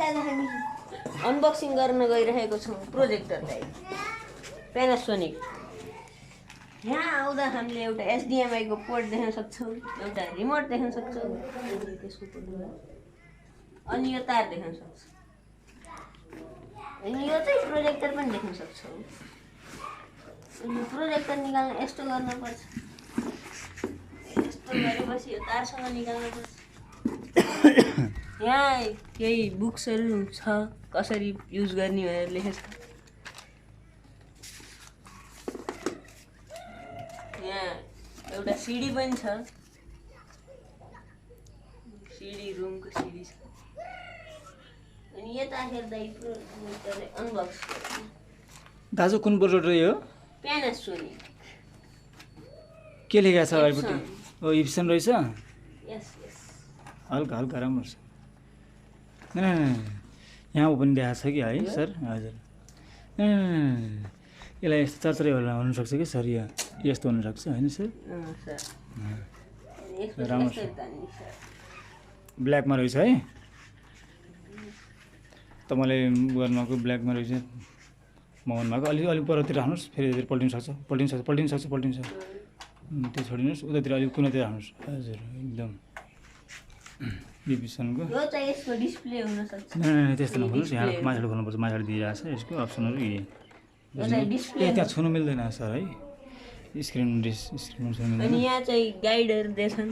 आज हामी अनबक्सिङ गर्न गइरहेको छौँ प्रोजेक्टरलाई प्यानासोनिक। यहाँ आउँदा हामीले एउटा HDMI को पोर्ट देख्न सक्छौँ, एउटा रिमोट देख्न सक्छौँ, त्यसको अनि यो तार देख्न सक्छौँ, अनि यो चाहिँ प्रोजेक्टर पनि देख्न सक्छौँ। अनि प्रोजेक्टर निकाल्न यस्तो गर्नुपर्छ, यस्तो गरेपछि यो तारसँग निकाल्नुपर्छ। यहाँ केही बुक्सहरू छ कसरी युज गर्ने भनेर लेखेको छ। यहाँ एउटा सिडी पनि छ, सिडी रुमको सिडी छ। अनि यता हेर्दा प्रोजेक्टरले अनबक्स गर्नु। दाजु कुन प्रोजेक्टर यो? प्यानासोनिक। के लेखेको छ अगाडिपट्टि? ओ इप्सन रहेछ। यस यस। हल्का हल्का राम्रो छ। यहाँ पनि देखाएको छ कि है सर? हजुर। यसलाई यस्तो चरचरे हुनसक्छ कि सर? यो यस्तो हुनसक्छ होइन सर? राम्रो छ। ब्ल्याकमा रहेछ है? तपाईँले गर्नुभएको ब्ल्याकमा रहेछ, मगाउनु भएको। अलिक परतिर राख्नुहोस्, फेरि पल्टिन सक्छ। त्यो छोडिदिनुहोस्, उतातिर अलिक कुनातिर राख्नुहोस्। हजुर एकदम बिबिसनको। यो चाहिँ यसको डिस्प्ले हुन सक्छ। त्यस्तो नखोल्नुहोस्, यहाँ माथिबाट खोल्नुपर्छ। माथिबाट दिइरहेको छ यसको अप्सनहरू। त्यहाँ छुनु मिल्दैन सर है, स्क्रिन मिल्दैन। अनि यहाँ चाहिँ गाइडहरू दिएछन्।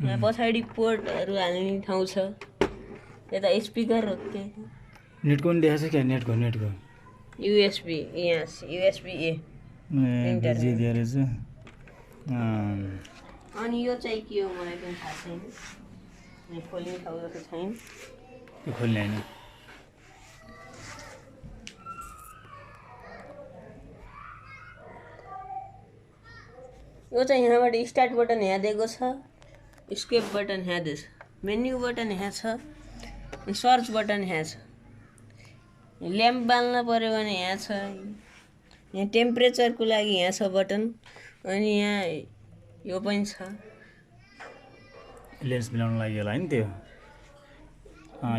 यहाँ पछाडि पोर्टहरू हाल्ने ठाउँ छ, यता स्पिकर हो के। नेटको पनि देखाएको छ क्या? नेटको USB, यहाँ USB-A दिएर चाहिँ। अनि यो चाहिँ के हो मलाई पनि थाहा छैन, खोल्ने ठाउँ जस्तो छैन। त्यो खोल्ने होइन। यो चाहिँ यहाँबाट स्टार्ट बटन यहाँ दिएको छ, स्केप बटन यहाँ दिएछ, मेन्यु बटन यहाँ छ, सर्च बटन यहाँ छ। ल्याम्प बाल्न पर्यो भने यहाँ छ। यहाँ टेम्परेचरको लागि यहाँ छ बटन। अनि यहाँ यो पनि छ, लेन्स मिलाउनु लागि होला नि त्यो।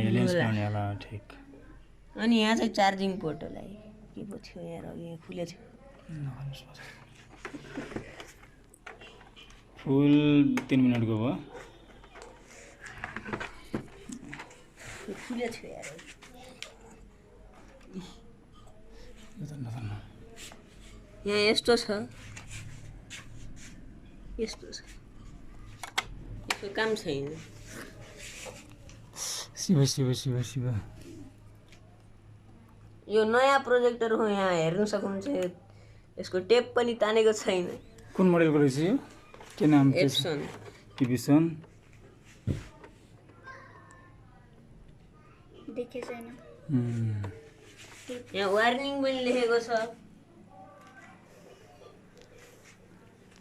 यो लेन्स मिलाउने होला। ठिक। अनि यहाँ चाहिँ चार्जिङ पोर्ट होला। के पो थियो यहाँ अघि, यहाँ खुले थियो। फुल 3 मिनटको भयो। खुले थियो यार। यहाँ यस्तो छ, यसको काम छैन। शिव यो नयाँ प्रोजेक्टर हो, यहाँ हेर्न सक्नुहुन्छ। यसको टेप पनि तानेको छैन। कुन मोडलको रहेछ यो? के नाम? एप्सन। एप्सन देखे छैन। यहाँ वार्निङ पनि लेखेको छ।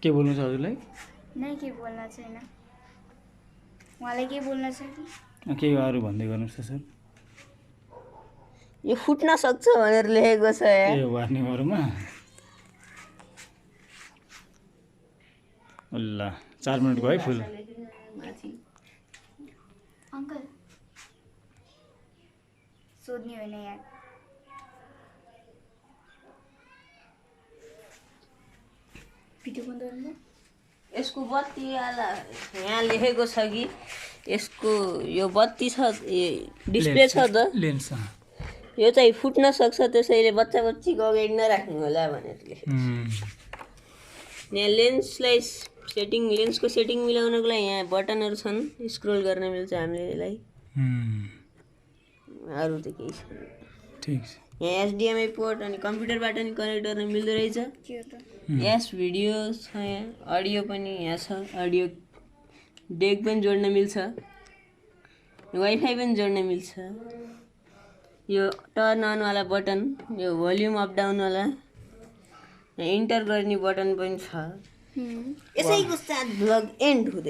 के बोल्नु छ हजुरलाई? नै के बोल्न छैन। उहाँलाई के बोल्न छ कि? के अरू भन्दै गर्नुहोस् त सर। यो फुट्न सक्छ भनेर लेखेको छ यहाँ। ए वार्निङहरुमा। ल 4 मिनेट भयो फुल। अंकल सोध्ने होइन यार। भिडियो बन्द गर्नु। यसको बत्ती वाला यहाँ लेखेको छ कि यसको यो बत्ती छ, डिस्प्ले छ त लेन्स यो चाहिँ फुट्न सक्छ, त्यसैले बच्चा बच्चीको अगाडि नराख्नु होला भनेर लेखेको छ। यहाँ लेन्सको सेटिङ मिलाउनको लागि यहाँ बटनहरू छन्, स्क्रोल गर्न मिल्छ हामीले यसलाई। अरू त केही छैन। ठीक छ। यहाँ HDMI पोर्ट अनि कम्प्युटरबाट नि कनेक्ट गर्न मिल्दो रहेछ। यस भिडियो छ, यहाँ अडियो पनि यहाँ छ, अडियो डेक पनि जोड्न मिल्छ, वाइफाई पनि जोड्न मिल्छ। यो टर्न अन वाला बटन, यो भोल्युम अप डाउन वाला, यहाँ इन्टर गर्ने बटन पनि छ। यसैको साथ भ्लग एन्ड हुँदै